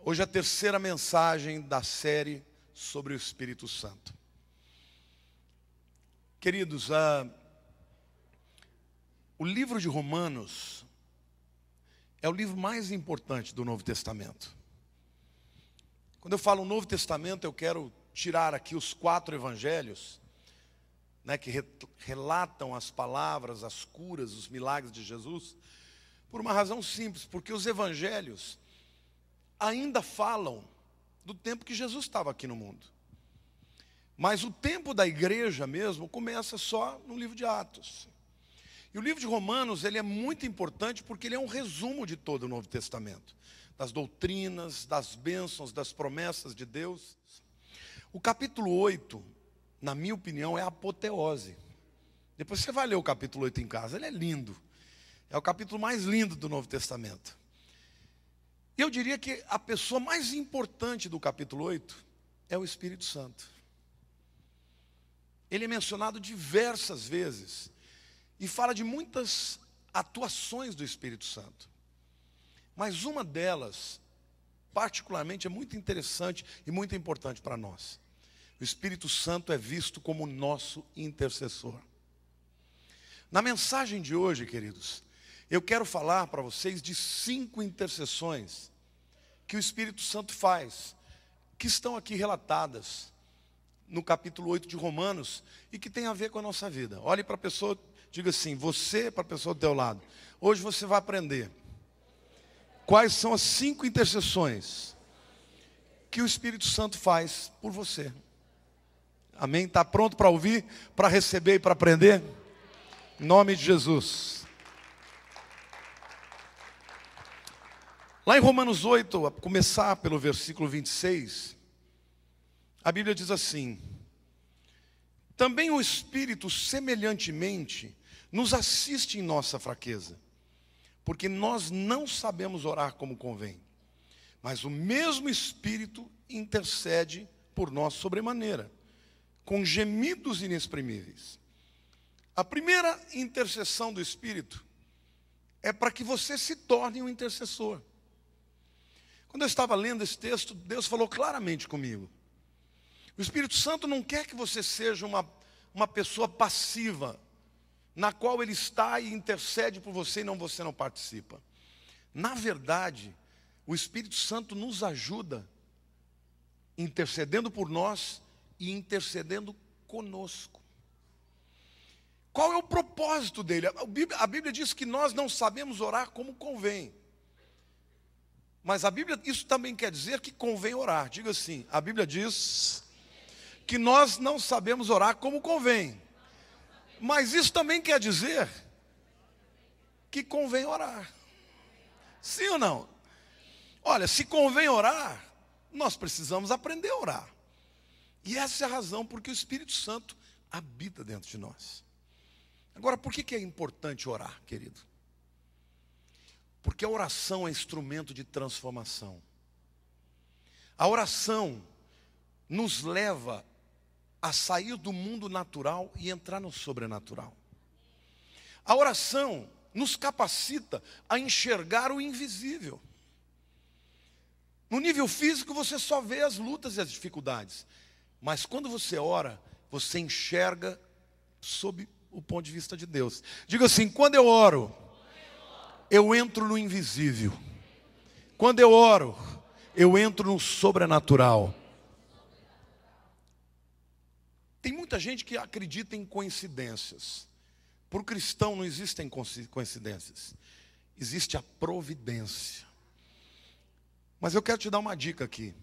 Hoje é a terceira mensagem da série sobre o Espírito Santo. Queridos, o livro de Romanos é o livro mais importante do Novo Testamento. Quando eu falo Novo Testamento, eu quero tirar aqui os 4 evangelhos, que relatam as palavras, as curas, os milagres de Jesus, por uma razão simples, porque os evangelhos ainda falam do tempo que Jesus estava aqui no mundo. Mas o tempo da igreja mesmo começa só no livro de Atos. E o livro de Romanos, ele é muito importante porque ele é um resumo de todo o Novo Testamento. Das doutrinas, das bênçãos, das promessas de Deus. O capítulo 8, na minha opinião, é a apoteose. Depois você vai ler o capítulo 8 em casa, ele é lindo. É o capítulo mais lindo do Novo Testamento. Eu diria que a pessoa mais importante do capítulo 8 é o Espírito Santo. Ele é mencionado diversas vezes e fala de muitas atuações do Espírito Santo. Mas uma delas, particularmente, é muito interessante e muito importante para nós. O Espírito Santo é visto como nosso intercessor. Na mensagem de hoje, queridos, eu quero falar para vocês de 5 intercessões que o Espírito Santo faz, que estão aqui relatadas no capítulo 8 de Romanos e que tem a ver com a nossa vida. Olhe para a pessoa, diga assim, você para a pessoa do teu lado. Hoje você vai aprender quais são as 5 intercessões que o Espírito Santo faz por você. Amém? Está pronto para ouvir, para receber e para aprender? Em nome de Jesus. Lá em Romanos 8, a começar pelo versículo 26, a Bíblia diz assim: também o Espírito semelhantemente nos assiste em nossa fraqueza, porque nós não sabemos orar como convém, mas o mesmo Espírito intercede por nós sobremaneira, com gemidos inexprimíveis. A primeira intercessão do Espírito é para que você se torne um intercessor. Quando eu estava lendo esse texto, Deus falou claramente comigo. O Espírito Santo não quer que você seja uma pessoa passiva, na qual Ele está e intercede por você e você não participa. Na verdade, o Espírito Santo nos ajuda, intercedendo por nós e intercedendo conosco. Qual é o propósito dele? A Bíblia diz que nós não sabemos orar como convém. Mas a Bíblia, isso também quer dizer que convém orar. Diga assim, a Bíblia diz que nós não sabemos orar como convém. Mas isso também quer dizer que convém orar. Sim ou não? Olha, se convém orar, nós precisamos aprender a orar. E essa é a razão porque o Espírito Santo habita dentro de nós. Agora, por que é importante orar, querido? Porque a oração é instrumento de transformação. A oração nos leva a sair do mundo natural e entrar no sobrenatural. A oração nos capacita a enxergar o invisível. No nível físico você só vê as lutas e as dificuldades. Mas quando você ora, você enxerga sob o ponto de vista de Deus. Diga assim, quando eu oro, eu entro no invisível. Quando eu oro, eu entro no sobrenatural. Tem muita gente que acredita em coincidências. Para o cristão não existem coincidências. Existe a providência. Mas eu quero te dar uma dica aqui.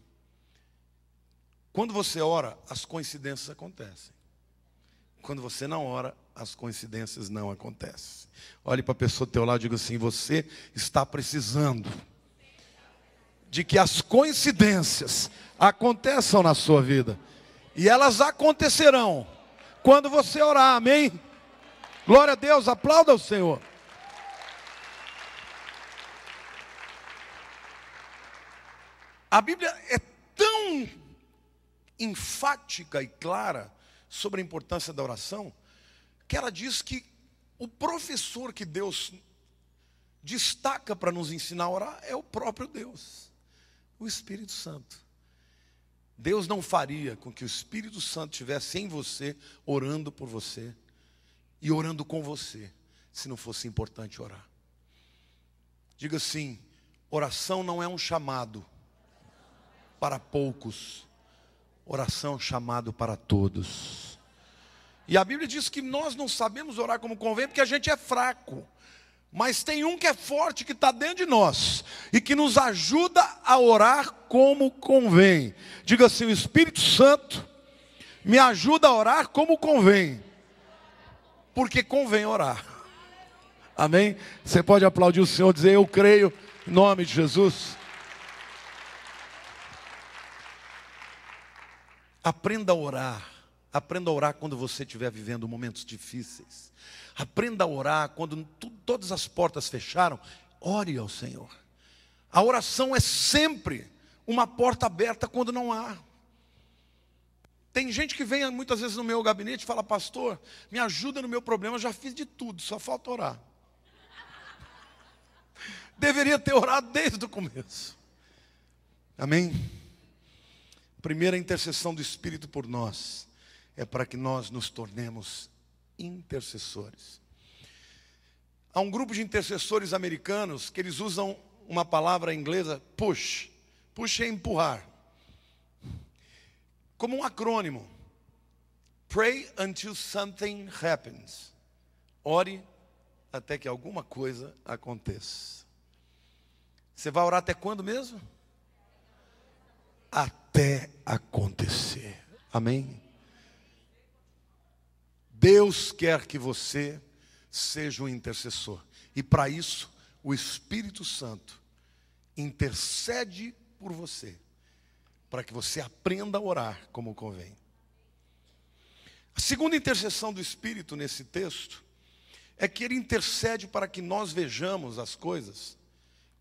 Quando você ora, as coincidências acontecem. Quando você não ora, as coincidências não acontecem. Olhe para a pessoa do teu lado e diga assim, você está precisando de que as coincidências aconteçam na sua vida. E elas acontecerão quando você orar, amém? Glória a Deus, aplauda o Senhor. A Bíblia é tão enfática e clara sobre a importância da oração, que ela diz que o professor que Deus destaca para nos ensinar a orar é o próprio Deus. O Espírito Santo. Deus não faria com que o Espírito Santo estivesse em você, orando por você e orando com você, se não fosse importante orar. Diga assim: oração não é um chamado para poucos, oração é um chamado para todos. E a Bíblia diz que nós não sabemos orar como convém, porque a gente é fraco. Mas tem um que é forte, que está dentro de nós, e que nos ajuda a orar como convém. Diga assim: o Espírito Santo me ajuda a orar como convém, porque convém orar. Amém? Você pode aplaudir o Senhor e dizer: eu creio, em nome de Jesus. Aprenda a orar. Aprenda a orar quando você estiver vivendo momentos difíceis. Aprenda a orar quando todas as portas fecharam. Ore ao Senhor. A oração é sempre uma porta aberta quando não há. Tem gente que vem muitas vezes no meu gabinete e fala: pastor, me ajuda no meu problema, eu já fiz de tudo, só falta orar. Deveria ter orado desde o começo. Amém? Primeira intercessão do Espírito por nós é para que nós nos tornemos intercessores. Há um grupo de intercessores americanos que eles usam uma palavra inglesa, push. Push é empurrar. Como um acrônimo. Pray until something happens. Ore até que alguma coisa aconteça. Você vai orar até quando mesmo? Até acontecer. Amém? Deus quer que você seja um intercessor. E para isso, o Espírito Santo intercede por você, para que você aprenda a orar como convém. A segunda intercessão do Espírito nesse texto é que ele intercede para que nós vejamos as coisas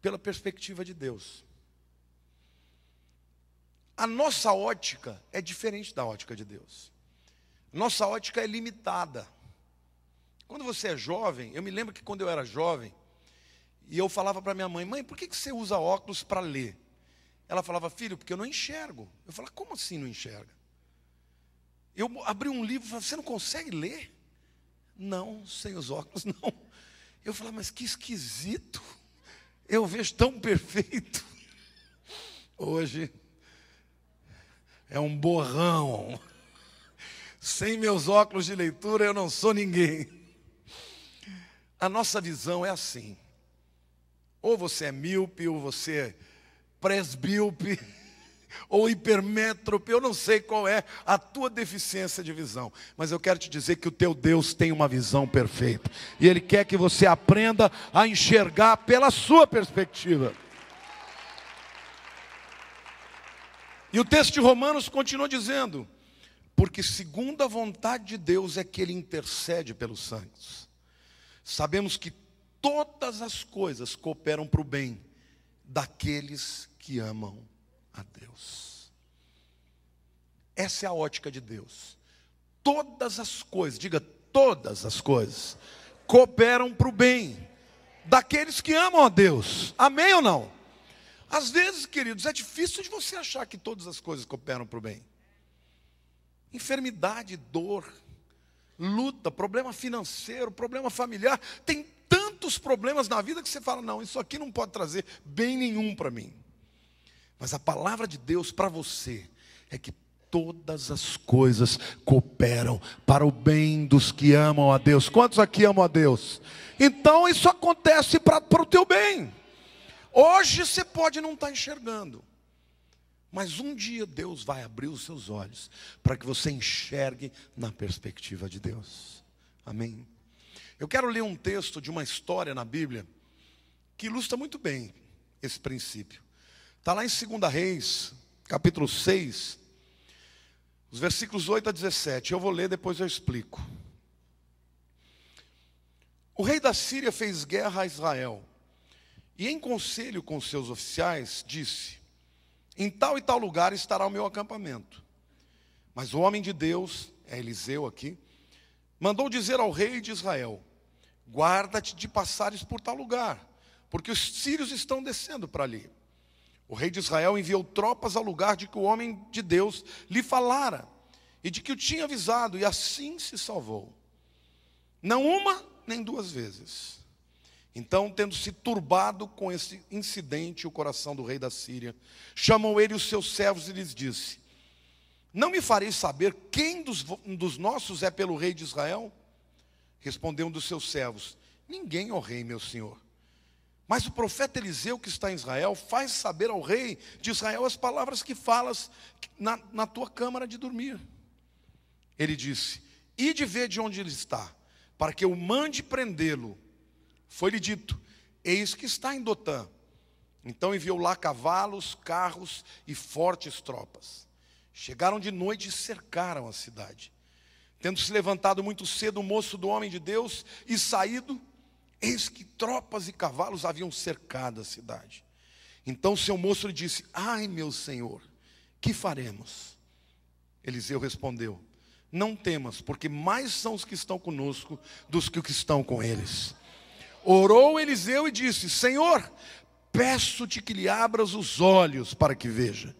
pela perspectiva de Deus. A nossa ótica é diferente da ótica de Deus. Nossa ótica é limitada. Quando você é jovem, eu me lembro que quando eu era jovem, e eu falava para minha mãe: mãe, por que você usa óculos para ler? Ela falava: filho, porque eu não enxergo. Eu falava: como assim não enxerga? Eu abri um livro e falava: você não consegue ler? Não, sem os óculos não. Eu falava: mas que esquisito, eu vejo tão perfeito. Hoje é um borrão. Sem meus óculos de leitura eu não sou ninguém. A nossa visão é assim: ou você é míope, ou você é presbíope, ou hipermétrope. Eu não sei qual é a tua deficiência de visão, mas eu quero te dizer que o teu Deus tem uma visão perfeita, e Ele quer que você aprenda a enxergar pela sua perspectiva. E o texto de Romanos continua dizendo: porque segundo a vontade de Deus é que Ele intercede pelos santos. Sabemos que todas as coisas cooperam para o bem daqueles que amam a Deus. Essa é a ótica de Deus. Todas as coisas, diga todas as coisas, cooperam para o bem daqueles que amam a Deus. Amém ou não? Às vezes, queridos, é difícil de você achar que todas as coisas cooperam para o bem. Enfermidade, dor, luta, problema financeiro, problema familiar. Tem tantos problemas na vida que você fala: não, isso aqui não pode trazer bem nenhum para mim. Mas a palavra de Deus para você é que todas as coisas cooperam para o bem dos que amam a Deus. Quantos aqui amam a Deus? Então isso acontece para o teu bem. Hoje você pode não estar enxergando, mas um dia Deus vai abrir os seus olhos para que você enxergue na perspectiva de Deus. Amém? Eu quero ler um texto de uma história na Bíblia que ilustra muito bem esse princípio. Está lá em 2 Reis, capítulo 6, os versículos 8 a 17. Eu vou ler, depois eu explico. O rei da Síria fez guerra a Israel e, em conselho com seus oficiais, disse: em tal e tal lugar estará o meu acampamento. Mas o homem de Deus, é Eliseu aqui, mandou dizer ao rei de Israel: guarda-te de passares por tal lugar, porque os sírios estão descendo para ali. O rei de Israel enviou tropas ao lugar de que o homem de Deus lhe falara, e de que o tinha avisado, e assim se salvou. Não uma, nem duas vezes. Então, tendo se turbado com esse incidente o coração do rei da Síria, chamou ele os seus servos e lhes disse: não me fareis saber quem dos nossos é pelo rei de Israel? Respondeu um dos seus servos: ninguém, ó rei, meu senhor. Mas o profeta Eliseu, que está em Israel, faz saber ao rei de Israel as palavras que falas na tua câmara de dormir. Ele disse: ide ver de onde ele está, para que eu mande prendê-lo. Foi-lhe dito: eis que está em Dotã. Então enviou lá cavalos, carros e fortes tropas. Chegaram de noite e cercaram a cidade. Tendo se levantado muito cedo o moço do homem de Deus e saído, eis que tropas e cavalos haviam cercado a cidade. Então seu moço lhe disse: ai, meu senhor, que faremos? Eliseu respondeu: não temas, porque mais são os que estão conosco dos que estão com eles. Orou Eliseu e disse: Senhor, peço-te que lhe abras os olhos para que veja.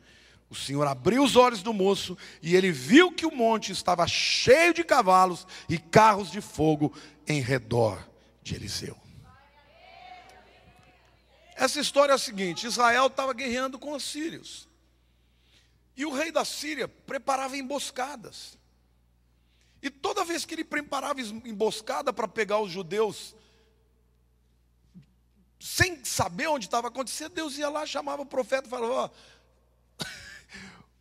O Senhor abriu os olhos do moço, e ele viu que o monte estava cheio de cavalos e carros de fogo em redor de Eliseu. Essa história é a seguinte: Israel estava guerreando com os sírios, e o rei da Síria preparava emboscadas. E toda vez que ele preparava emboscada para pegar os judeus, sem saber onde estava acontecendo, Deus ia lá, chamava o profeta e falava: ó,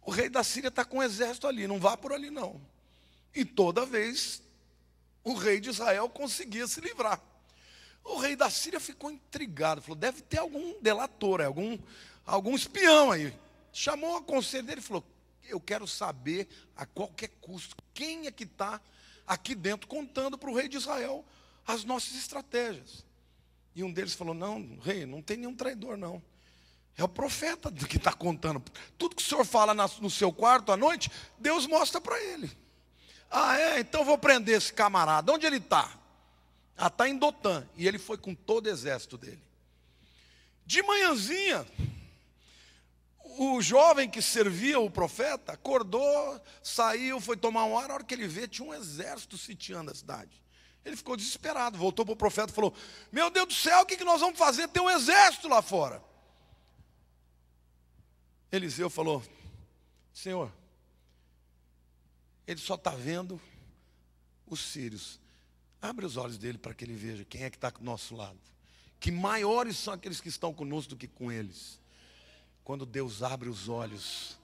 o rei da Síria está com um exército ali, não vá por ali não. E toda vez o rei de Israel conseguia se livrar. O rei da Síria ficou intrigado, falou: deve ter algum delator, algum espião aí. Chamou o conselho dele e falou: eu quero saber a qualquer custo quem é que está aqui dentro contando para o rei de Israel as nossas estratégias. E um deles falou: não, rei, não tem nenhum traidor não. É o profeta que está contando. Tudo que o senhor fala no seu quarto à noite, Deus mostra para ele. Ah, é? Então eu vou prender esse camarada. Onde ele está? Ah, está em Dotã. E ele foi com todo o exército dele. De manhãzinha, o jovem que servia o profeta acordou, saiu, foi tomar um ar. A hora que ele vê, tinha um exército sitiando a cidade. Ele ficou desesperado, voltou para o profeta e falou: meu Deus do céu, o que nós vamos fazer? Tem um exército lá fora. Eliseu falou: Senhor, ele só está vendo os sírios. Abre os olhos dele para que ele veja quem é que está do nosso lado. Que maiores são aqueles que estão conosco do que com eles. Quando Deus abre os olhos,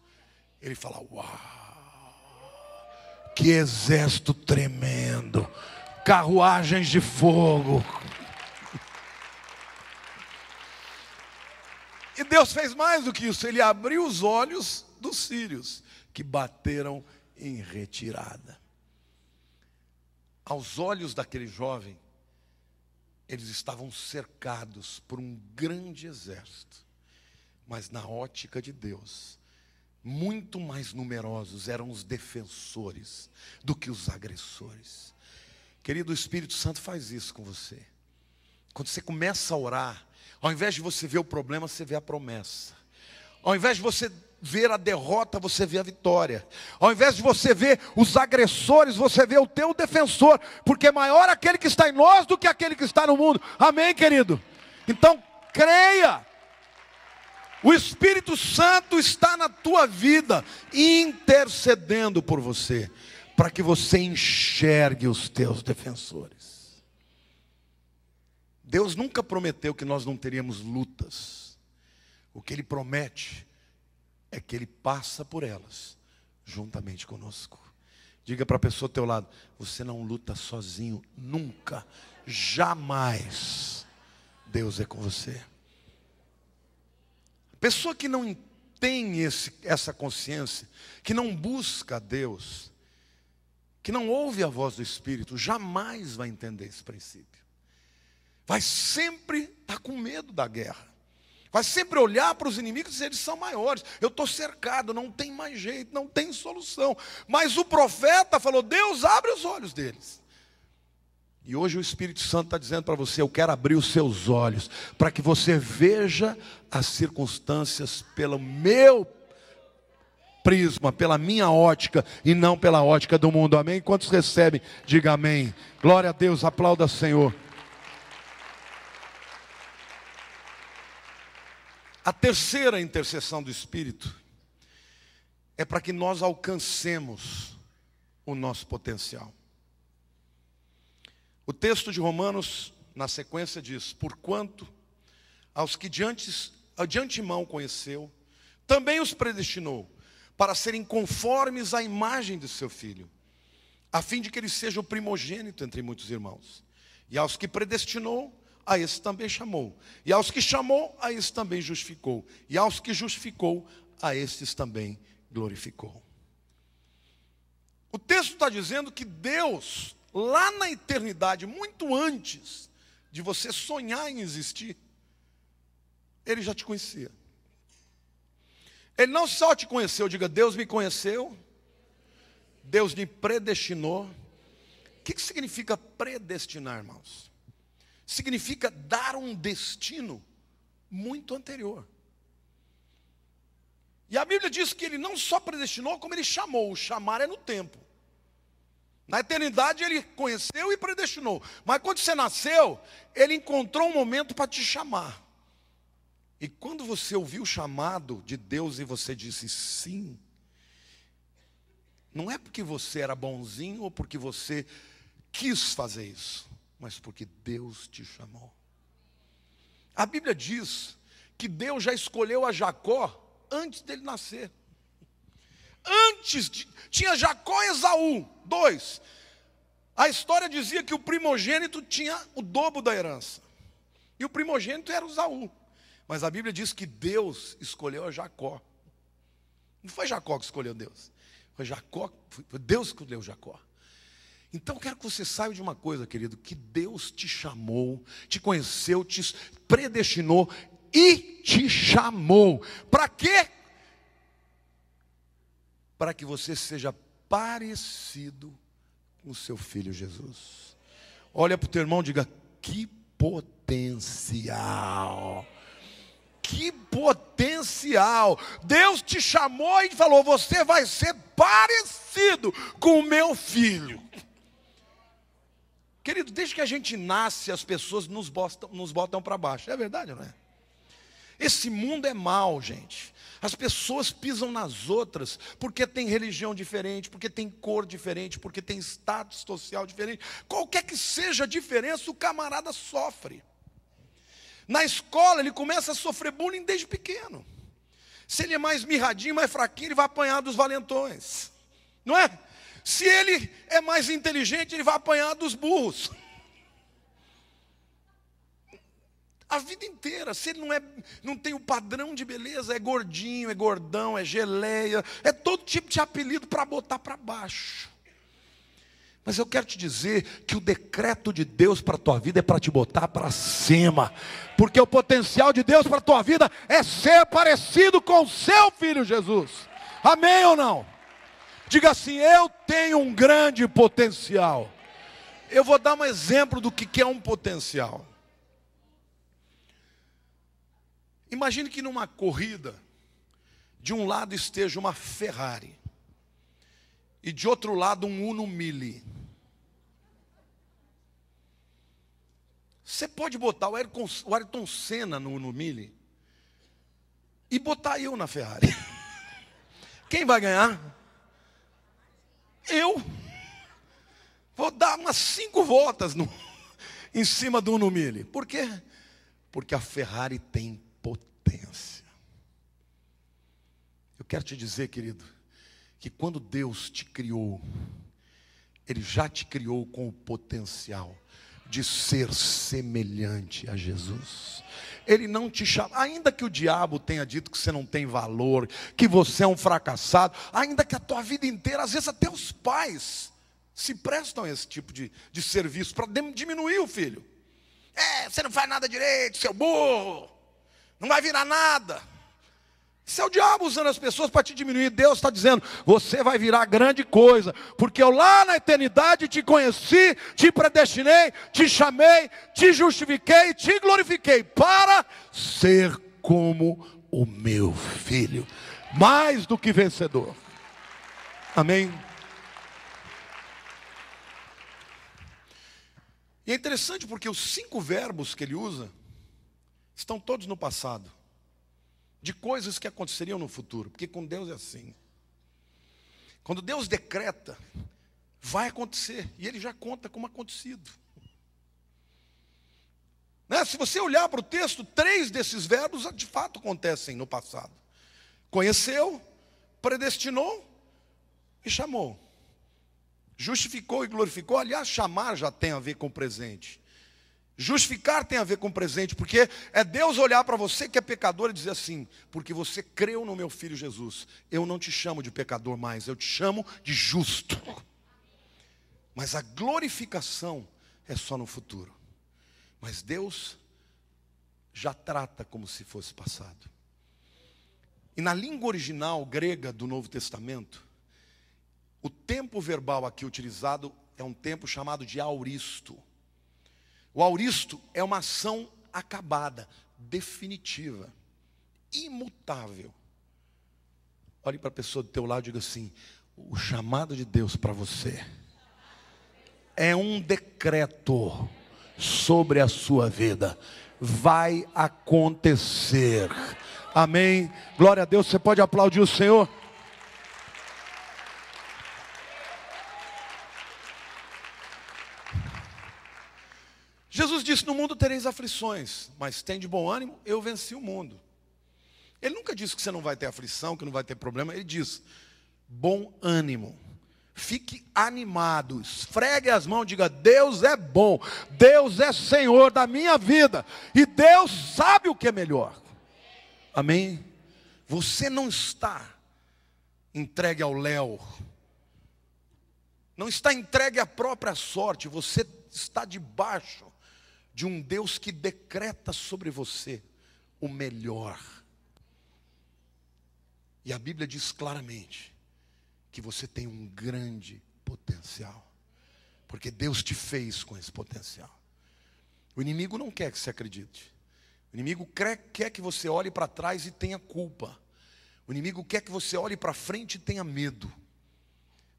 ele fala: uau, que exército tremendo, carruagens de fogo. E Deus fez mais do que isso, ele abriu os olhos dos sírios, que bateram em retirada. Aos olhos daquele jovem, eles estavam cercados por um grande exército. Mas na ótica de Deus, muito mais numerosos eram os defensores do que os agressores. Querido, o Espírito Santo faz isso com você. Quando você começa a orar, ao invés de você ver o problema, você vê a promessa. Ao invés de você ver a derrota, você vê a vitória. Ao invés de você ver os agressores, você vê o teu defensor. Porque é maior aquele que está em nós do que aquele que está no mundo. Amém, querido? Então, creia. O Espírito Santo está na tua vida, intercedendo por você, para que você enxergue os teus defensores. Deus nunca prometeu que nós não teríamos lutas. O que Ele promete é que Ele passa por elas, juntamente conosco. Diga para a pessoa ao teu lado: você não luta sozinho, nunca, jamais. Deus é com você. Pessoa que não tem essa consciência, que não busca a Deus, que não ouve a voz do Espírito, jamais vai entender esse princípio. Vai sempre estar com medo da guerra. Vai sempre olhar para os inimigos e dizer: eles são maiores. Eu estou cercado, não tem mais jeito, não tem solução. Mas o profeta falou: Deus abre os olhos deles. E hoje o Espírito Santo está dizendo para você: eu quero abrir os seus olhos, para que você veja as circunstâncias pelo meu prisma, pela minha ótica, e não pela ótica do mundo. Amém? Quantos recebem? Diga amém. Glória a Deus, aplauda o Senhor. A terceira intercessão do Espírito é para que nós alcancemos o nosso potencial. O texto de Romanos, na sequência, diz: porquanto aos que de antemão conheceu, também os predestinou para serem conformes à imagem de seu Filho, a fim de que ele seja o primogênito entre muitos irmãos. E aos que predestinou, a esse também chamou. E aos que chamou, a esse também justificou. E aos que justificou, a estes também glorificou. O texto está dizendo que Deus, lá na eternidade, muito antes de você sonhar em existir, Ele já te conhecia. Ele não só te conheceu, diga: Deus me conheceu, Deus me predestinou. O que significa predestinar, irmãos? Significa dar um destino muito anterior. E a Bíblia diz que Ele não só predestinou, como Ele chamou. O chamar é no tempo. Na eternidade Ele conheceu e predestinou. Mas quando você nasceu, Ele encontrou um momento para te chamar. E quando você ouviu o chamado de Deus e você disse sim, não é porque você era bonzinho ou porque você quis fazer isso, mas porque Deus te chamou. A Bíblia diz que Deus já escolheu a Jacó antes dele nascer. Tinha Jacó e Esaú, dois. A história dizia que o primogênito tinha o dobro da herança. E o primogênito era o Esaú. Mas a Bíblia diz que Deus escolheu a Jacó. Não foi Jacó que escolheu Deus. Foi Deus que escolheu Jacó. Então eu quero que você saiba de uma coisa, querido: que Deus te chamou, te conheceu, te predestinou e te chamou. Para quê? Para que você seja parecido com o seu Filho Jesus. Olha para o teu irmão e diga: que potencial! Que potencial! Deus te chamou e falou: você vai ser parecido com o meu filho. Querido, desde que a gente nasce, as pessoas nos botam para baixo. É verdade, não é? Esse mundo é mau, gente. As pessoas pisam nas outras porque tem religião diferente, porque tem cor diferente, porque tem status social diferente. Qualquer que seja a diferença, o camarada sofre. Na escola ele começa a sofrer bullying desde pequeno. Se ele é mais mirradinho, mais fraquinho, ele vai apanhar dos valentões. Não é? Se ele é mais inteligente, ele vai apanhar dos burros. A vida inteira. Se ele não tem o padrão de beleza, é gordinho, é gordão, é geleia, é todo tipo de apelido para botar para baixo. Mas eu quero te dizer que o decreto de Deus para a tua vida é para te botar para cima. Porque o potencial de Deus para a tua vida é ser parecido com o seu Filho Jesus. Amém ou não? Diga assim: eu tenho um grande potencial. Eu vou dar um exemplo do que é um potencial. Imagine que numa corrida, de um lado esteja uma Ferrari e de outro lado um Uno Mille. Você pode botar o Ayrton Senna no Uno Mille e botar eu na Ferrari. Quem vai ganhar? Eu. Vou dar umas 5 voltas em cima do Uno Mille. Por quê? Porque a Ferrari tem potência. Eu quero te dizer, querido, que quando Deus te criou, Ele já te criou com o potencial de ser semelhante a Jesus. Ele não te chama, ainda que o diabo tenha dito que você não tem valor, que você é um fracassado, ainda que a tua vida inteira, às vezes até os pais se prestam a esse tipo de serviço para diminuir o filho. Você não faz nada direito, seu burro, não vai virar nada. Isso é o diabo usando as pessoas para te diminuir. Deus está dizendo, você vai virar grande coisa, porque eu lá na eternidade te conheci, te predestinei, te chamei, te justifiquei, te glorifiquei, para ser como o meu filho, mais do que vencedor. Amém? E é interessante porque os 5 verbos que ele usa estão todos no passado, de coisas que aconteceriam no futuro, porque com Deus é assim. Quando Deus decreta, vai acontecer, e Ele já conta como acontecido. Né? Se você olhar para o texto, 3 desses verbos de fato acontecem no passado. Conheceu, predestinou e chamou. Justificou e glorificou. Aliás, chamar já tem a ver com o presente. Justificar tem a ver com o presente, porque é Deus olhar para você que é pecador e dizer assim, porque você creu no meu filho Jesus, eu não te chamo de pecador mais, eu te chamo de justo. Mas a glorificação é só no futuro. Mas Deus já trata como se fosse passado. E na língua original grega do Novo Testamento, o tempo verbal aqui utilizado é um tempo chamado de auristo. O auristo é uma ação acabada, definitiva, imutável. Olhe para a pessoa do teu lado e diga assim, o chamado de Deus para você é um decreto sobre a sua vida. Vai acontecer. Amém? Glória a Deus, você pode aplaudir o Senhor? Jesus disse, no mundo tereis aflições, mas tem de bom ânimo, eu venci o mundo. Ele nunca disse que você não vai ter aflição, que não vai ter problema. Ele diz, bom ânimo. Fique animado, esfregue as mãos, diga, Deus é bom, Deus é Senhor da minha vida, e Deus sabe o que é melhor. Amém? Você não está entregue ao léu, não está entregue à própria sorte, você está debaixo de um Deus que decreta sobre você o melhor. E a Bíblia diz claramente que você tem um grande potencial, porque Deus te fez com esse potencial. O inimigo não quer que você acredite. O inimigo quer que você olhe para trás e tenha culpa. O inimigo quer que você olhe para frente e tenha medo.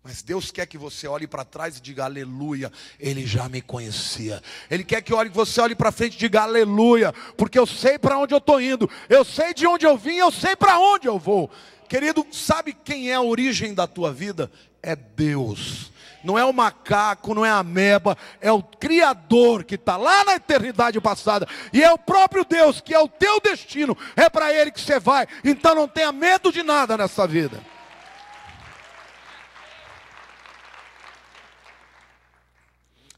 Mas Deus quer que você olhe para trás e diga, aleluia, Ele já me conhecia. Ele quer que você olhe para frente e diga, aleluia, porque eu sei para onde eu estou indo, eu sei de onde eu vim, eu sei para onde eu vou. Querido, sabe quem é a origem da tua vida? É Deus. Não é o macaco, não é a ameba, é o Criador que está lá na eternidade passada. E é o próprio Deus que é o teu destino, é para Ele que você vai. Então não tenha medo de nada nessa vida.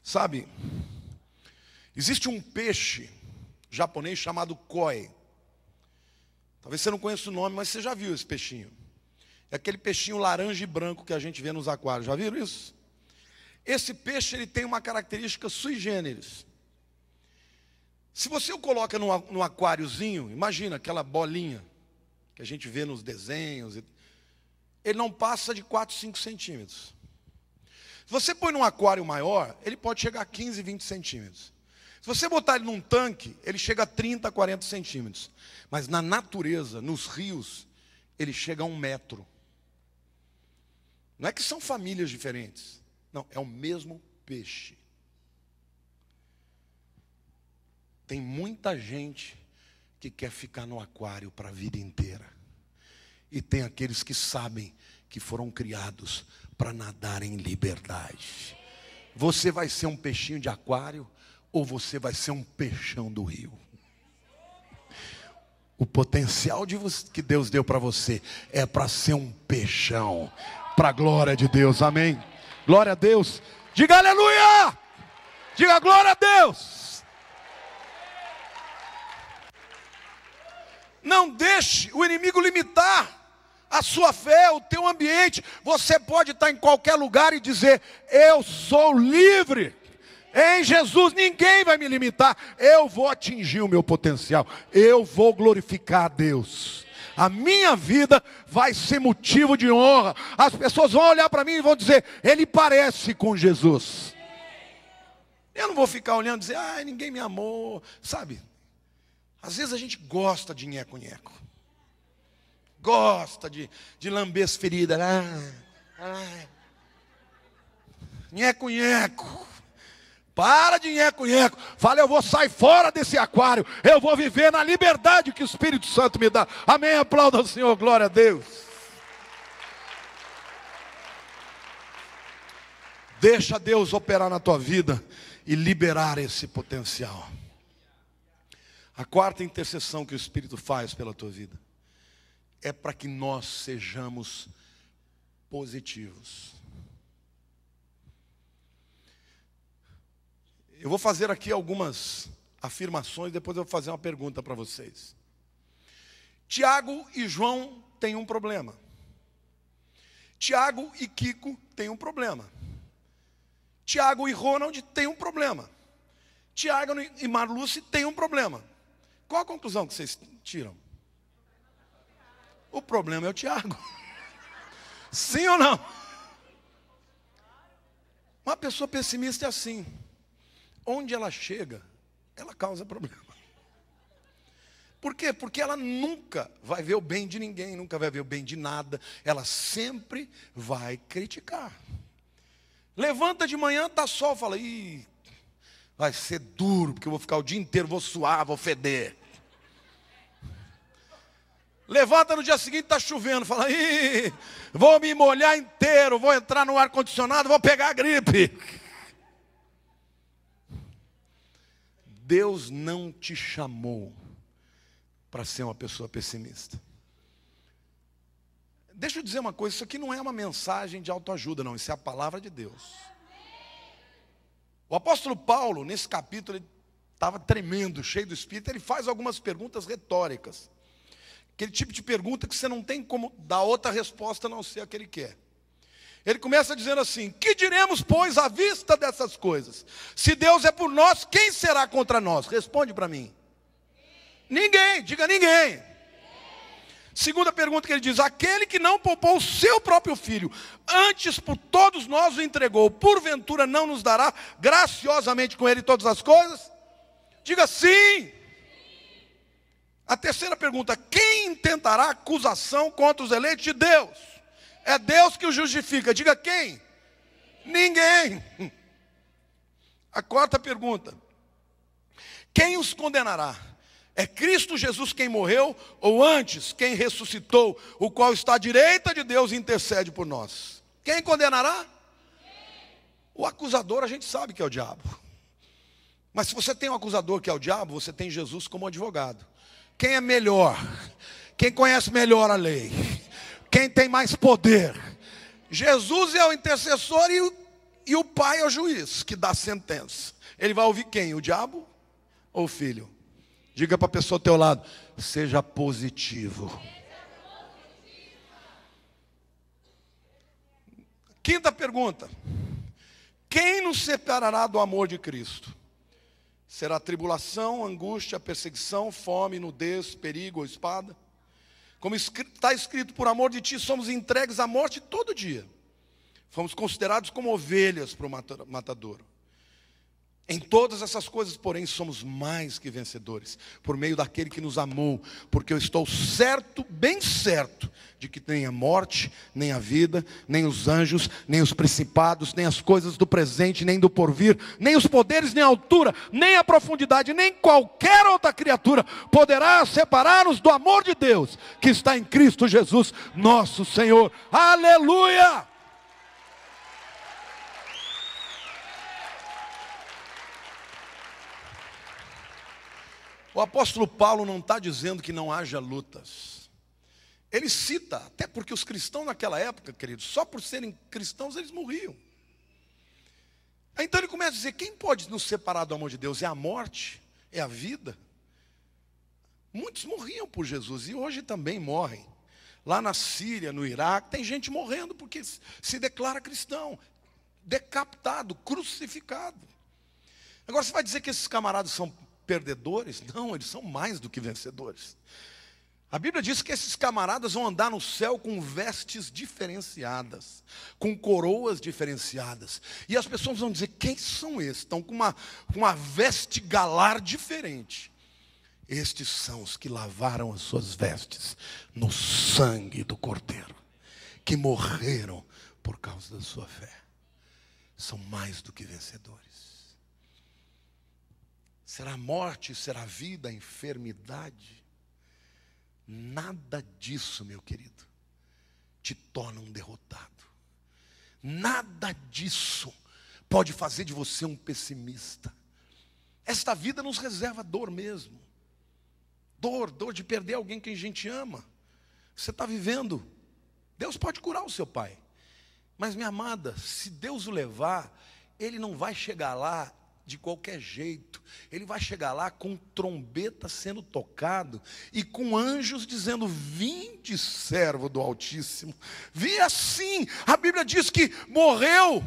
Sabe, existe um peixe japonês chamado koi. Talvez você não conheça o nome, mas você já viu esse peixinho. É aquele peixinho laranja e branco que a gente vê nos aquários. Já viram isso? Esse peixe ele tem uma característica sui generis. Se você o coloca num aquáriozinho, imagina aquela bolinha que a gente vê nos desenhos. Ele não passa de 4, 5 centímetros. Se você põe num aquário maior, ele pode chegar a 15, 20 centímetros. Se você botar ele num tanque, ele chega a 30, 40 centímetros. Mas na natureza, nos rios, ele chega a 1 metro. Não é que são famílias diferentes. Não, é o mesmo peixe. Tem muita gente que quer ficar no aquário para a vida inteira. E tem aqueles que sabem que foram criados para nadar em liberdade. Você vai ser um peixinho de aquário ou você vai ser um peixão do rio? O potencial que Deus deu para você é para ser um peixão, para a glória de Deus, amém? Glória a Deus, diga aleluia, diga glória a Deus. Não deixe o inimigo limitar a sua fé, o teu ambiente. Você pode estar em qualquer lugar e dizer, eu sou livre. Em Jesus ninguém vai me limitar. Eu vou atingir o meu potencial. Eu vou glorificar a Deus. a minha vida vai ser motivo de honra. As pessoas vão olhar para mim e vão dizer: ele parece com Jesus. Eu não vou ficar olhando e dizer: ai, ninguém me amou. Sabe, às vezes a gente gosta de nheco-nheco. Gosta de lamber as feridas. Nheco-nheco. Para de nheco-nheco. Fala: eu vou sair fora desse aquário. Eu vou viver na liberdade que o Espírito Santo me dá. Amém? Aplauda o Senhor, glória a Deus. Deixa Deus operar na tua vida e liberar esse potencial. A quarta intercessão que o Espírito faz pela tua vida é para que nós sejamos positivos. Eu vou fazer aqui algumas afirmações, depois eu vou fazer uma pergunta para vocês. Tiago e João têm um problema. Tiago e Kiko têm um problema. Tiago e Ronald têm um problema. Tiago e Marluce têm um problema. Qual a conclusão que vocês tiram? O problema é o Tiago. Sim ou não? Uma pessoa pessimista é assim. Onde ela chega, ela causa problema. Por quê? Porque ela nunca vai ver o bem de ninguém, nunca vai ver o bem de nada. Ela sempre vai criticar. Levanta de manhã, tá sol, fala: ih, vai ser duro, porque eu vou ficar o dia inteiro, vou suar, vou feder. Levanta no dia seguinte, tá chovendo, fala: ih, vou me molhar inteiro, vou entrar no ar-condicionado, vou pegar a gripe. Deus não te chamou para ser uma pessoa pessimista. Deixa eu dizer uma coisa, isso aqui não é uma mensagem de autoajuda, não, isso é a palavra de Deus. O apóstolo Paulo, nesse capítulo, ele estava tremendo, cheio do Espírito, ele faz algumas perguntas retóricas. Aquele tipo de pergunta que você não tem como dar outra resposta a não ser a que ele quer. Ele começa dizendo assim: que diremos, pois, à vista dessas coisas? Se Deus é por nós, quem será contra nós? Responde para mim. Ninguém, diga ninguém. Segunda pergunta que ele diz: aquele que não poupou o seu próprio filho, antes por todos nós o entregou, porventura não nos dará graciosamente com ele todas as coisas? Diga sim. A terceira pergunta: quem intentará acusação contra os eleitos de Deus? É Deus que o justifica. Diga quem? Ninguém. A quarta pergunta: quem os condenará? É Cristo Jesus quem morreu, ou antes quem ressuscitou, o qual está à direita de Deus e intercede por nós? Quem condenará? O acusador a gente sabe que é o diabo. Mas se você tem um acusador que é o diabo, você tem Jesus como advogado. Quem é melhor? Quem conhece melhor a lei? Quem tem mais poder? Jesus é o intercessor e o Pai é o juiz que dá a sentença. Ele vai ouvir quem? O diabo ou o filho? Diga para a pessoa ao teu lado: seja positivo. Quinta pergunta: quem nos separará do amor de Cristo? Será tribulação, angústia, perseguição, fome, nudez, perigo ou espada? Como está escrito: por amor de ti somos entregues à morte todo dia. Fomos considerados como ovelhas para o matadouro. Em todas essas coisas, porém, somos mais que vencedores, por meio daquele que nos amou, porque eu estou certo, bem certo, de que nem a morte, nem a vida, nem os anjos, nem os principados, nem as coisas do presente, nem do porvir, nem os poderes, nem a altura, nem a profundidade, nem qualquer outra criatura poderá separar-nos do amor de Deus, que está em Cristo Jesus, nosso Senhor. Aleluia! O apóstolo Paulo não está dizendo que não haja lutas. Ele cita, até porque os cristãos naquela época, queridos, só por serem cristãos eles morriam. Então ele começa a dizer: quem pode nos separar do amor de Deus? É a morte? É a vida? Muitos morriam por Jesus e hoje também morrem. Lá na Síria, no Iraque, tem gente morrendo porque se declara cristão, decapitado, crucificado. Agora você vai dizer que esses camaradas são perdedores? Não, eles são mais do que vencedores. A Bíblia diz que esses camaradas vão andar no céu com vestes diferenciadas, com coroas diferenciadas. E as pessoas vão dizer, quem são esses? Estão com uma veste galar diferente. Estes são os que lavaram as suas vestes no sangue do Cordeiro, que morreram por causa da sua fé. São mais do que vencedores. Será a morte, será a vida, a enfermidade. Nada disso, meu querido, te torna um derrotado. Nada disso pode fazer de você um pessimista. Esta vida nos reserva dor mesmo. Dor de perder alguém que a gente ama. Você está vivendo. Deus pode curar o seu pai. Mas, minha amada, se Deus o levar, Ele não vai chegar lá de qualquer jeito. Ele vai chegar lá com trombeta sendo tocado e com anjos dizendo, vinde, servo do Altíssimo. Vi assim, a Bíblia diz que morreu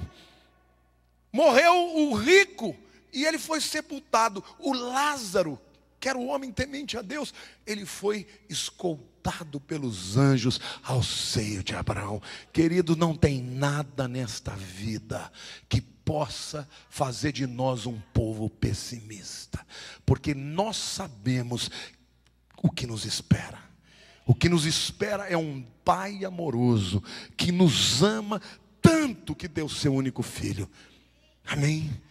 o rico e ele foi sepultado. O Lázaro, que era o homem temente a Deus, ele foi escoltado pelos anjos ao seio de Abraão. Querido, não tem nada nesta vida que possa fazer de nós um povo pessimista, porque nós sabemos o que nos espera. O que nos espera é um Pai amoroso, que nos ama tanto que deu seu único filho. Amém?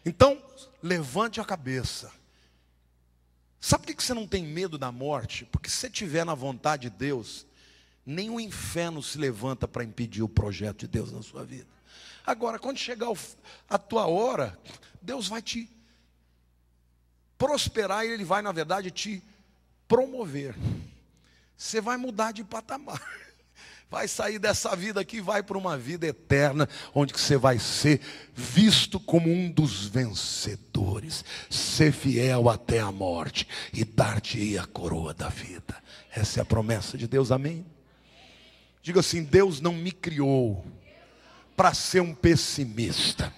Então, levante a cabeça. Sabe por que você não tem medo da morte? Porque se você estiver na vontade de Deus, nem o inferno se levanta para impedir o projeto de Deus na sua vida. Agora, quando chegar a tua hora, Deus vai te prosperar e Ele vai, na verdade, te promover. Você vai mudar de patamar. Vai sair dessa vida aqui e vai para uma vida eterna, onde você vai ser visto como um dos vencedores. Ser fiel até a morte e dar-te a coroa da vida. Essa é a promessa de Deus, amém? Diga assim, Deus não me criou para ser um pessimista.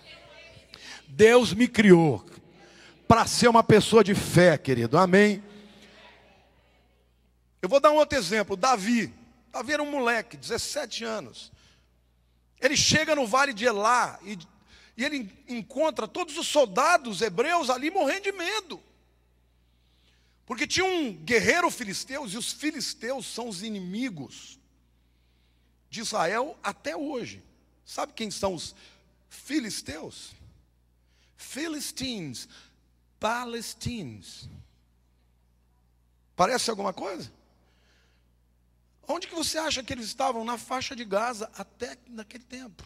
Deus me criou para ser uma pessoa de fé, querido, amém? Eu vou dar um outro exemplo, Davi era um moleque, 17 anos. Ele chega no vale de Elá e ele encontra todos os soldados hebreus ali morrendo de medo. Porque tinha um guerreiro filisteu, e os filisteus são os inimigos de Israel até hoje. Sabe quem são os filisteus? Philistines, Palestines. Parece alguma coisa? Onde que você acha que eles estavam? Na faixa de Gaza, até naquele tempo.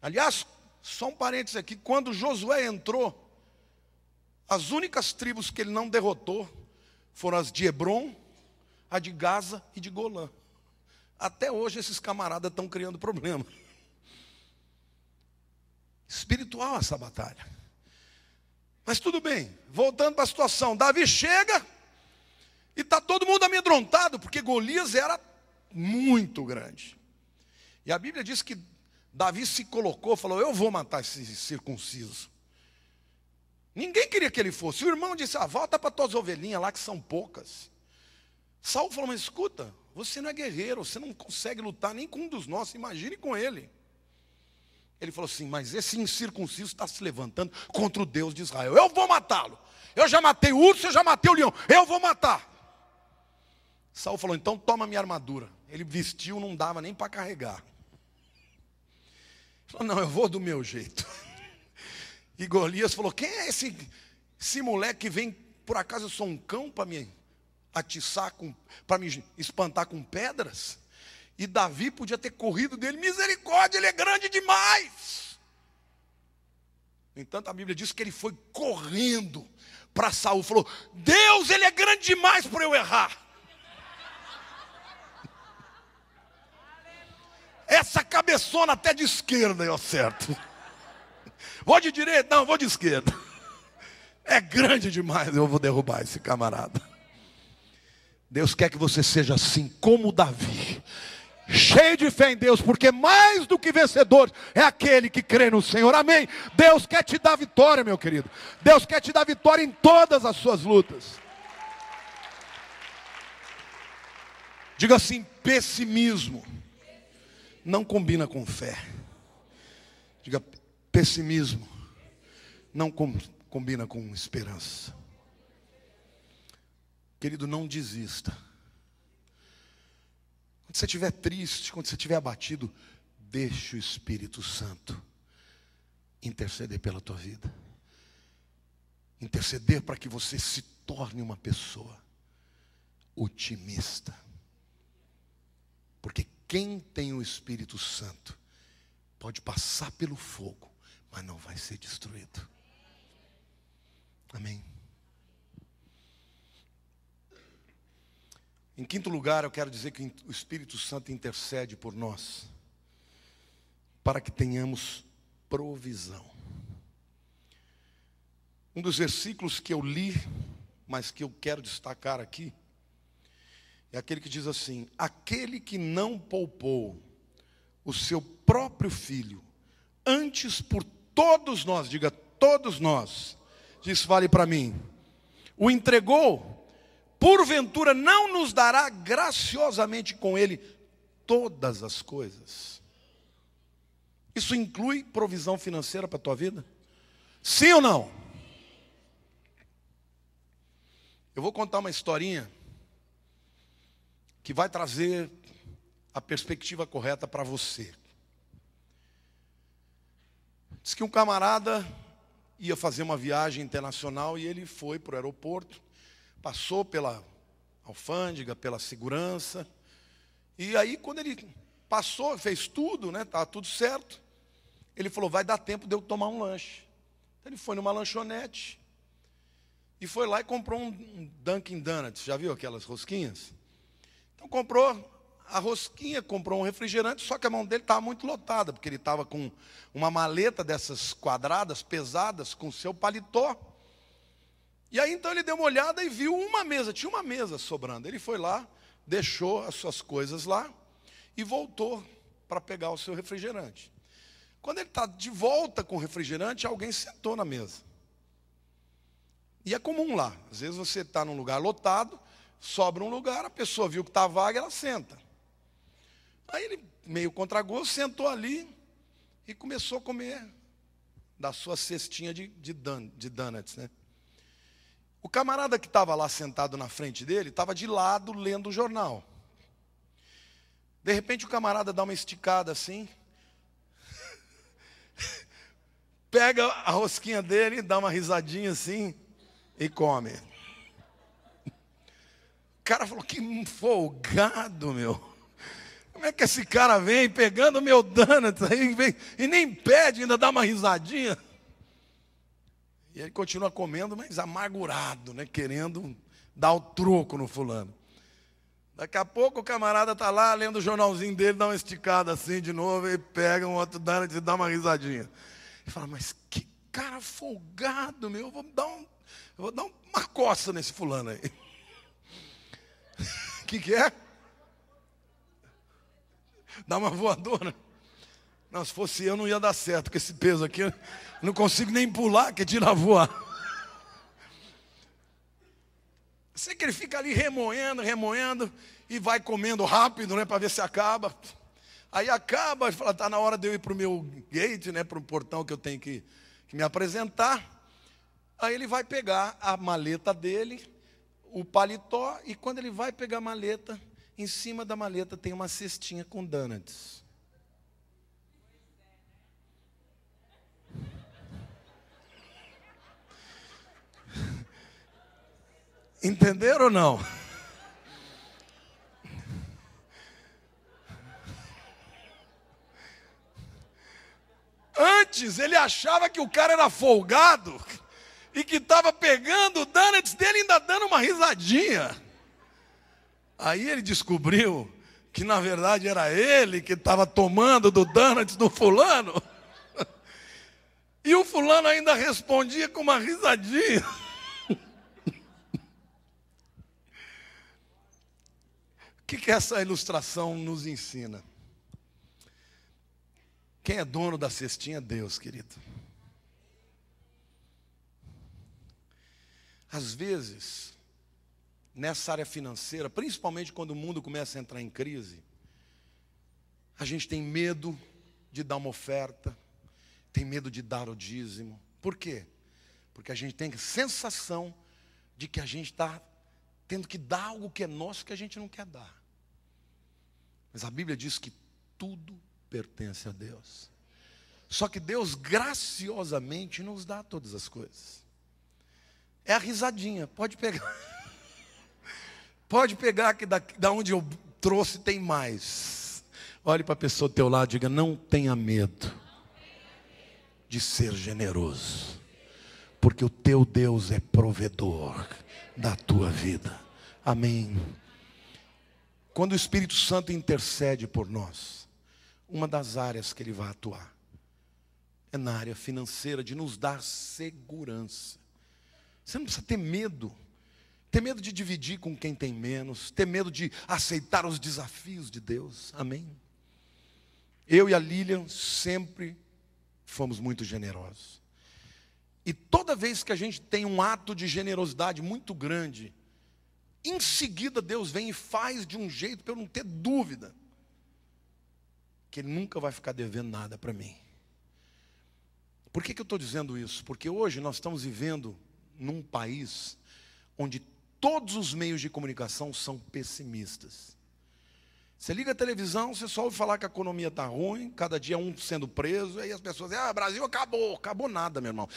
Aliás, só um parênteses aqui, quando Josué entrou, as únicas tribos que ele não derrotou foram as de Hebron, a de Gaza e de Golã. Até hoje esses camaradas estão criando problema. Espiritual essa batalha. Mas tudo bem, voltando para a situação. Davi chega e está todo mundo amedrontado, porque Golias era muito grande. E a Bíblia diz que Davi se colocou, falou, eu vou matar esse circunciso. Ninguém queria que ele fosse. O irmão disse, volta para tuas ovelhinhas lá que são poucas. Saul falou, mas escuta, você não é guerreiro, você não consegue lutar nem com um dos nossos, imagine com ele. Ele falou assim, mas esse incircunciso está se levantando contra o Deus de Israel. Eu vou matá-lo. Eu já matei o urso, eu já matei o leão. Eu vou matar. Saul falou, então toma minha armadura. Ele vestiu, não dava nem para carregar. Ele falou, não, eu vou do meu jeito. E Golias falou, quem é esse moleque que vem, por acaso eu sou um cão para me atiçar, para me espantar com pedras? E Davi podia ter corrido dele, misericórdia, ele é grande demais. No entanto, a Bíblia diz que ele foi correndo para Saul, falou, Deus, ele é grande demais para eu errar. Essa cabeçona até de esquerda eu acerto. Vou de direita? Não, vou de esquerda. É grande demais, eu vou derrubar esse camarada. Deus quer que você seja assim como Davi, cheio de fé em Deus, porque mais do que vencedor é aquele que crê no Senhor, amém? Deus quer te dar vitória, meu querido. Deus quer te dar vitória em todas as suas lutas. Diga assim: pessimismo não combina com fé. Diga: pessimismo não combina com esperança. Querido, não desista. Quando você estiver triste, quando você estiver abatido, deixe o Espírito Santo interceder pela tua vida. Interceder para que você se torne uma pessoa otimista. Porque quem tem o Espírito Santo pode passar pelo fogo, mas não vai ser destruído. Amém. Em quinto lugar, eu quero dizer que o Espírito Santo intercede por nós, para que tenhamos provisão. Um dos versículos que eu li, mas que eu quero destacar aqui, é aquele que diz assim: aquele que não poupou o seu próprio filho, antes por todos nós, diga todos nós, isso vale para mim, o entregou, porventura não nos dará graciosamente com ele todas as coisas? Isso inclui provisão financeira para a tua vida? Sim ou não? Eu vou contar uma historinha que vai trazer a perspectiva correta para você. Diz que um camarada ia fazer uma viagem internacional e ele foi para o aeroporto, passou pela alfândega, pela segurança, e aí quando ele passou, fez tudo, né, estava tudo certo, ele falou: vai dar tempo de eu tomar um lanche. Então ele foi numa lanchonete e foi lá e comprou um Dunkin' Donuts. Já viu aquelas rosquinhas? Então comprou a rosquinha, comprou um refrigerante, só que a mão dele estava muito lotada, porque ele estava com uma maleta dessas quadradas, pesadas, com seu paletó. E aí então ele deu uma olhada e viu uma mesa, tinha uma mesa sobrando. Ele foi lá, deixou as suas coisas lá e voltou para pegar o seu refrigerante. Quando ele está de volta com o refrigerante, alguém sentou na mesa. E é comum lá, às vezes você está num lugar lotado, sobra um lugar, a pessoa viu que está vaga, ela senta. Aí ele, meio contra gosto, sentou ali e começou a comer da sua cestinha de donuts, né? O camarada que estava lá sentado na frente dele, estava de lado lendo o jornal. De repente o camarada dá uma esticada assim, pega a rosquinha dele, dá uma risadinha assim e come. O cara falou: que folgado, meu. Como é que esse cara vem pegando meu donuts aí, vem, e nem pede, ainda dá uma risadinha? E ele continua comendo, mas amargurado, né, querendo dar o troco no fulano. Daqui a pouco o camarada está lá lendo o jornalzinho dele, dá uma esticada assim de novo, e pega um outro donut e dá uma risadinha. Ele fala: mas que cara folgado, meu, eu vou dar uma coça nesse fulano aí. O que é? Dá uma voadora? Não, se fosse eu não ia dar certo, com esse peso aqui, eu não consigo nem pular, que tira a voar. Sei que ele fica ali remoendo, e vai comendo rápido, né, para ver se acaba. Aí acaba, ele fala: está na hora de eu ir para o meu gate, né, para o portão que eu tenho que me apresentar. Aí ele vai pegar a maleta dele, o paletó, e quando ele vai pegar a maleta, em cima da maleta tem uma cestinha com donuts. Entenderam ou não? Antes ele achava que o cara era folgado e que estava pegando o donuts dele e ainda dando uma risadinha. Aí ele descobriu que na verdade era ele que estava tomando do donuts do fulano. E o fulano ainda respondia com uma risadinha. O que essa ilustração nos ensina? Quem é dono da cestinha é Deus, querido. Às vezes, nessa área financeira, principalmente quando o mundo começa a entrar em crise, a gente tem medo de dar uma oferta, tem medo de dar o dízimo. Por quê? Porque a gente tem a sensação de que a gente está tendo que dar algo que é nosso que a gente não quer dar. Mas a Bíblia diz que tudo pertence a Deus. Só que Deus graciosamente nos dá todas as coisas. É a risadinha, pode pegar. Pode pegar que da onde eu trouxe tem mais. Olhe para a pessoa do teu lado e diga: não tenha medo de ser generoso, porque o teu Deus é provedor da tua vida. Amém. Quando o Espírito Santo intercede por nós, uma das áreas que ele vai atuar é na área financeira, de nos dar segurança. Você não precisa ter medo de dividir com quem tem menos, ter medo de aceitar os desafios de Deus. Amém. Eu e a Lilian sempre fomos muito generosos. E toda vez que a gente tem um ato de generosidade muito grande, em seguida Deus vem e faz de um jeito para eu não ter dúvida que Ele nunca vai ficar devendo nada para mim. Por que eu estou dizendo isso? Porque hoje nós estamos vivendo num país onde todos os meios de comunicação são pessimistas. Você liga a televisão, você só ouve falar que a economia está ruim, cada dia um sendo preso, aí as pessoas dizem: Brasil acabou nada, meu irmão.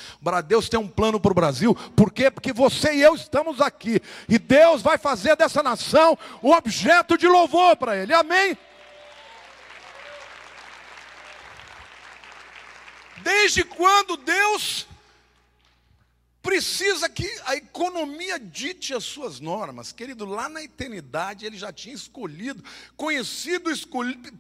Deus tem um plano para o Brasil. Por quê? Porque você e eu estamos aqui, e Deus vai fazer dessa nação um objeto de louvor para Ele. Amém? Desde quando Deus precisa que a economia dite as suas normas? Querido, lá na eternidade Ele já tinha escolhido, conhecido,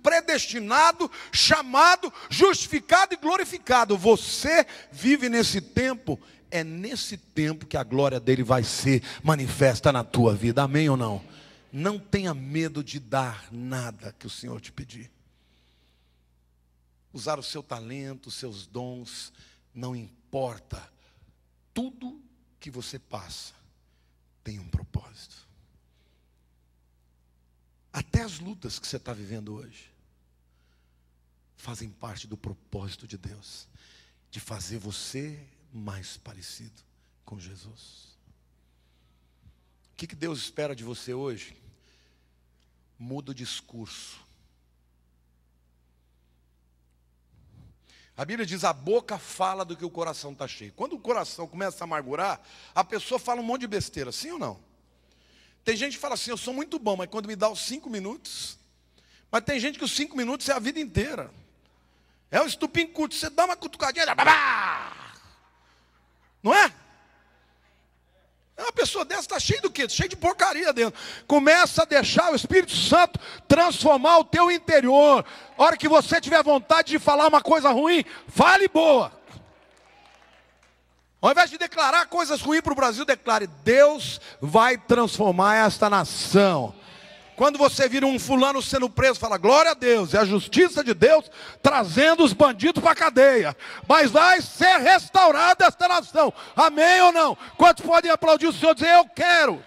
predestinado, chamado, justificado e glorificado. Você vive nesse tempo, é nesse tempo que a glória dele vai ser manifesta na tua vida. Amém ou não? Não tenha medo de dar nada que o Senhor te pedir. Usar o seu talento, os seus dons, não importa. Tudo que você passa tem um propósito. Até as lutas que você está vivendo hoje fazem parte do propósito de Deus, de fazer você mais parecido com Jesus. O que Deus espera de você hoje? Muda o discurso. A Bíblia diz: a boca fala do que o coração está cheio. Quando o coração começa a amargurar, a pessoa fala um monte de besteira, sim ou não? Tem gente que fala assim: eu sou muito bom, mas quando me dá os 5 minutos... Mas tem gente que os 5 minutos é a vida inteira. É o estupim curto, você dá uma cutucadinha, não é? Uma pessoa dessa está cheia do quê? Cheia de porcaria dentro. Começa a deixar o Espírito Santo transformar o teu interior. A hora que você tiver vontade de falar uma coisa ruim, fale boa. Ao invés de declarar coisas ruins para o Brasil, declare: Deus vai transformar esta nação. Quando você vira um fulano sendo preso, fala: glória a Deus, é a justiça de Deus trazendo os bandidos para a cadeia. Mas vai ser restaurada esta nação. Amém ou não? Quantos podem aplaudir o Senhor e dizer: eu quero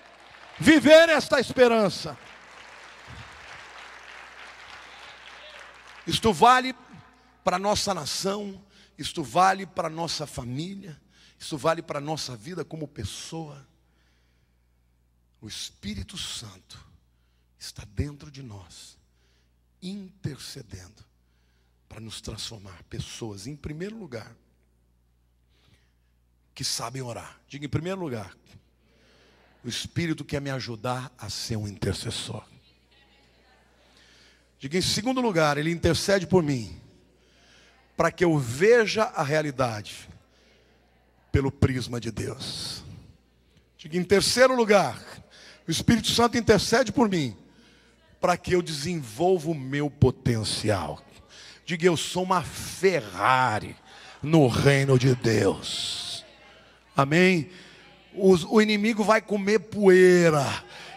viver esta esperança? Isto vale para a nossa nação, isto vale para a nossa família, isto vale para a nossa vida como pessoa. O Espírito Santo está dentro de nós, intercedendo para nos transformar pessoas, em primeiro lugar, que sabem orar. Diga: em primeiro lugar, o Espírito quer me ajudar a ser um intercessor. Diga: em segundo lugar, Ele intercede por mim, para que eu veja a realidade pelo prisma de Deus. Diga: em terceiro lugar, o Espírito Santo intercede por mim, para que eu desenvolva o meu potencial. Diga: eu sou uma Ferrari no reino de Deus. Amém? O inimigo vai comer poeira.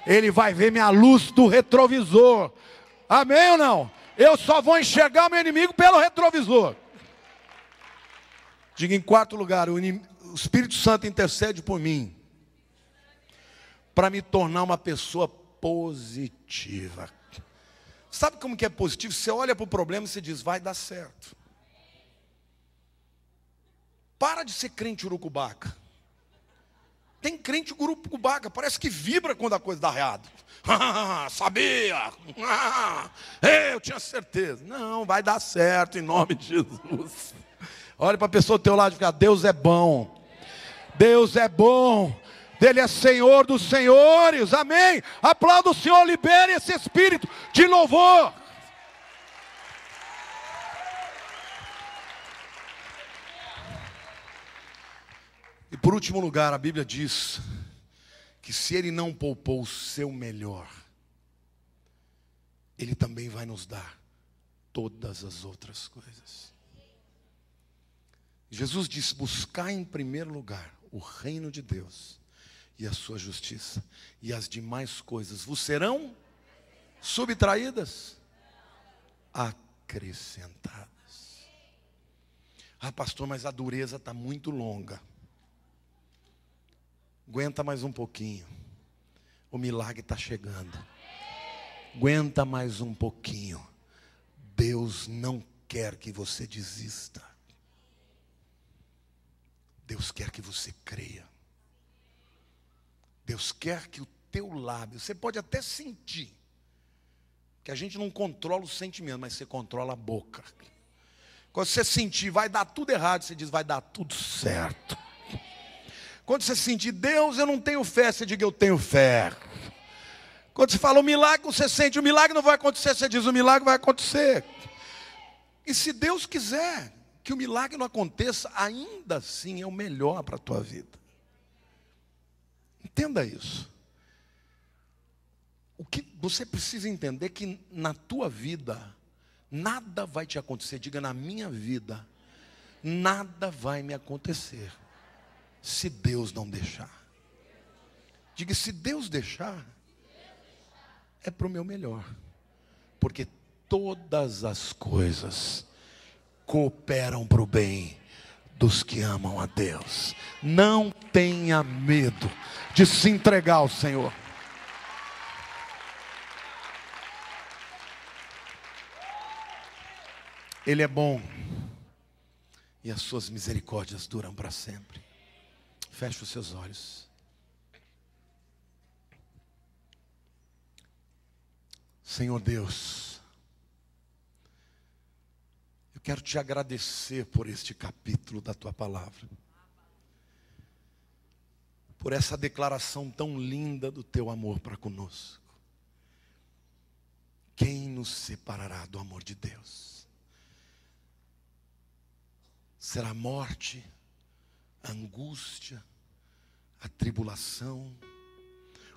Ele vai ver minha luz do retrovisor. Amém ou não? Eu só vou enxergar o meu inimigo pelo retrovisor. Diga: em quarto lugar, o Espírito Santo intercede por mim, para me tornar uma pessoa positiva. Sabe como que é positivo? Você olha para o problema e você diz, vai dar certo. Para de ser crente urucubaca. Tem crente urucubaca, parece que vibra quando a coisa dá errado. Sabia? Eu tinha certeza. Não, vai dar certo em nome de Jesus. Olha para a pessoa do teu lado e fica, Deus é bom. Deus é bom. Ele é Senhor dos senhores. Amém. Aplauda o Senhor, libere esse espírito de louvor. E por último lugar, a Bíblia diz que se Ele não poupou o seu melhor, Ele também vai nos dar todas as outras coisas. Jesus disse, buscar em primeiro lugar o reino de Deus e a sua justiça, e as demais coisas vos serão subtraídas, acrescentadas. Ah, pastor, mas a dureza está muito longa. Aguenta mais um pouquinho. O milagre está chegando. Aguenta mais um pouquinho. Deus não quer que você desista. Deus quer que você creia. Deus quer que o teu lábio, você pode até sentir, que a gente não controla o sentimento, mas você controla a boca. Quando você sentir, vai dar tudo errado, você diz, vai dar tudo certo. Quando você sentir, Deus, eu não tenho fé, você diga, eu tenho fé. Quando você fala o milagre, você sente, o milagre não vai acontecer, você diz, o milagre vai acontecer. E se Deus quiser que o milagre não aconteça, ainda assim é o melhor para a tua vida. Entenda isso. O que você precisa entender é que na tua vida, nada vai te acontecer. Diga, na minha vida, nada vai me acontecer, se Deus não deixar. Diga, se Deus deixar, é para o meu melhor. Porque todas as coisas cooperam para o bem dos que amam a Deus. Não tenha medo de se entregar ao Senhor. Ele é bom e as suas misericórdias duram para sempre. Feche os seus olhos. Senhor Deus, eu quero te agradecer por este capítulo da tua palavra, por essa declaração tão linda do teu amor para conosco. Quem nos separará do amor de Deus? Será a morte, a angústia, a tribulação,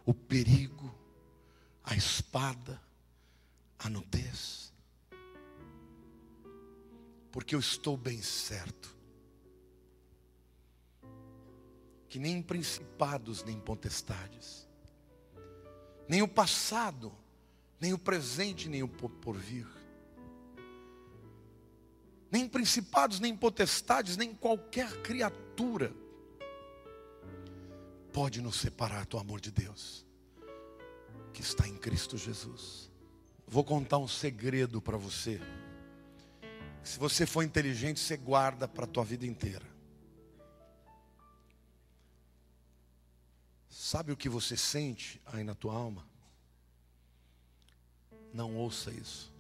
o perigo, a espada, a nudez? Porque eu estou bem certo que nem principados, nem potestades, nem o passado, nem o presente, nem o porvir, nem principados, nem potestades, nem qualquer criatura pode nos separar do amor de Deus que está em Cristo Jesus. Vou contar um segredo para você. Se você for inteligente, você guarda para a tua vida inteira. Sabe o que você sente aí na tua alma? Não ouça isso.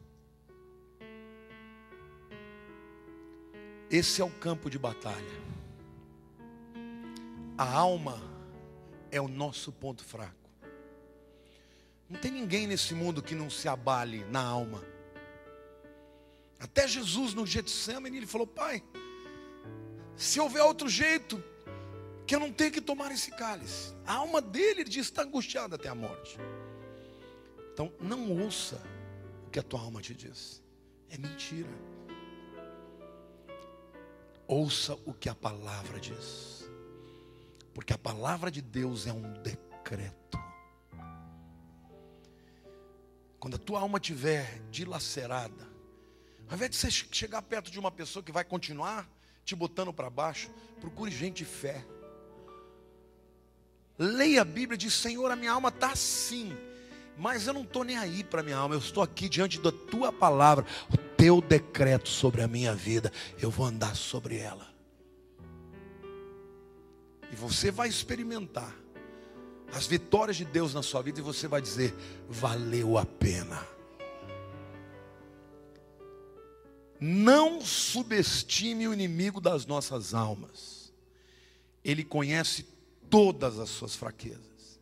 Esse é o campo de batalha. A alma é o nosso ponto fraco. Não tem ninguém nesse mundo que não se abale na alma. Até Jesus no Getsemane, ele falou, Pai, se houver outro jeito, que eu não tenho que tomar esse cálice. A alma dele, ele diz, está angustiada até a morte. Então, não ouça o que a tua alma te diz. É mentira. Ouça o que a palavra diz. Porque a palavra de Deus é um decreto. Quando a tua alma estiver dilacerada, ao invés de você chegar perto de uma pessoa que vai continuar te botando para baixo, procure gente de fé. leia a Bíblia e diz: Senhor, a minha alma está assim, mas eu não estou nem aí para a minha alma. Eu estou aqui diante da tua palavra, o teu decreto sobre a minha vida. Eu vou andar sobre ela. E você vai experimentar as vitórias de Deus na sua vida. E você vai dizer: valeu a pena. Não subestime o inimigo das nossas almas. Ele conhece todas as suas fraquezas.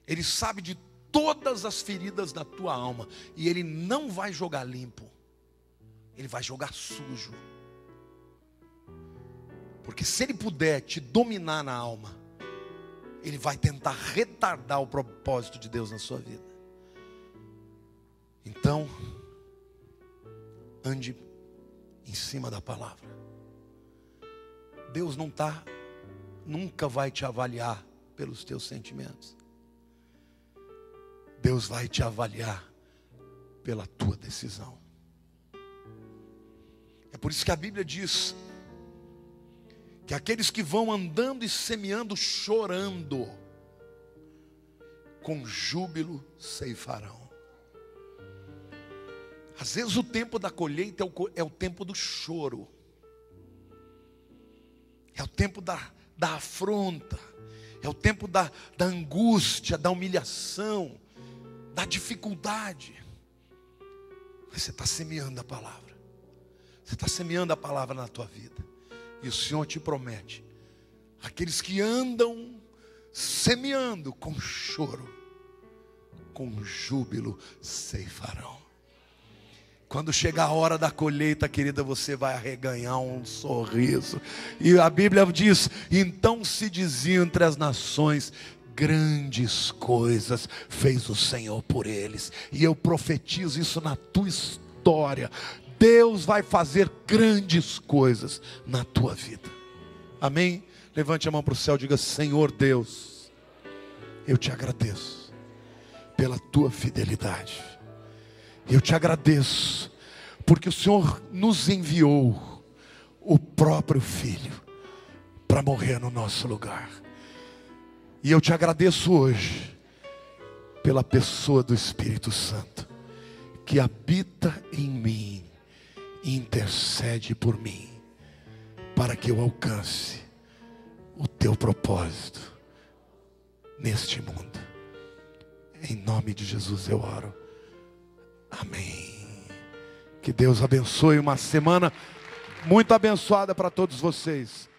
Ele sabe de todas as feridas da tua alma. E ele não vai jogar limpo. Ele vai jogar sujo. Porque se ele puder te dominar na alma, ele vai tentar retardar o propósito de Deus na sua vida. Então, ande em cima da palavra. Deus nunca vai te avaliar pelos teus sentimentos. Deus vai te avaliar pela tua decisão. É por isso que a Bíblia diz que aqueles que vão andando e semeando, chorando, com júbilo ceifarão. Às vezes o tempo da colheita é o tempo do choro. É o tempo da afronta. É o tempo da angústia, da humilhação, da dificuldade. Mas você está semeando a palavra. Você está semeando a palavra na tua vida. E o Senhor te promete: aqueles que andam semeando com choro, com júbilo ceifarão. Quando chegar a hora da colheita, querida, você vai arreganhar um sorriso. E a Bíblia diz: então se diziam entre as nações: grandes coisas fez o Senhor por eles. E eu profetizo isso na tua história. Deus vai fazer grandes coisas na tua vida. Amém? Levante a mão para o céu e diga: Senhor Deus, eu te agradeço pela tua fidelidade. Eu te agradeço porque o Senhor nos enviou o próprio Filho para morrer no nosso lugar. E eu te agradeço hoje pela pessoa do Espírito Santo que habita em mim e intercede por mim, para que eu alcance o teu propósito neste mundo. Em nome de Jesus eu oro. Amém. Que Deus abençoe uma semana muito abençoada para todos vocês.